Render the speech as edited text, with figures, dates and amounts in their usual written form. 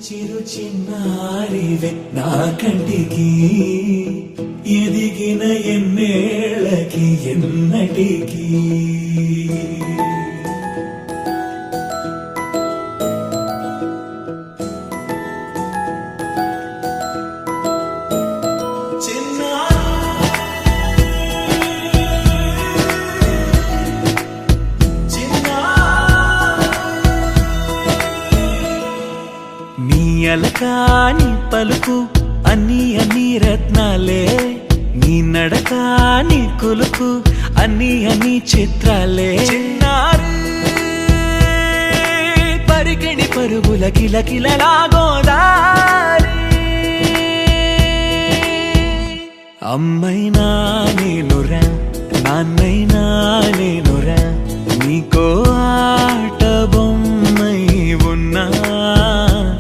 చిరు చిన్నారివే నా కంటికి ఎదిగిన ఎన్నేళ్ళకి ఎన్నటికి అలకాని పలుకు అన్ని రత్నాలే నీ నడకాని కులుకు అన్ని చిత్రాలే పరికిణి పరుగుల కిలకిలలాగోదారి అమ్మైనా నేనురా నాన్నైనా నేనురా నీకో ఆట బొమ్మై ఉన్నా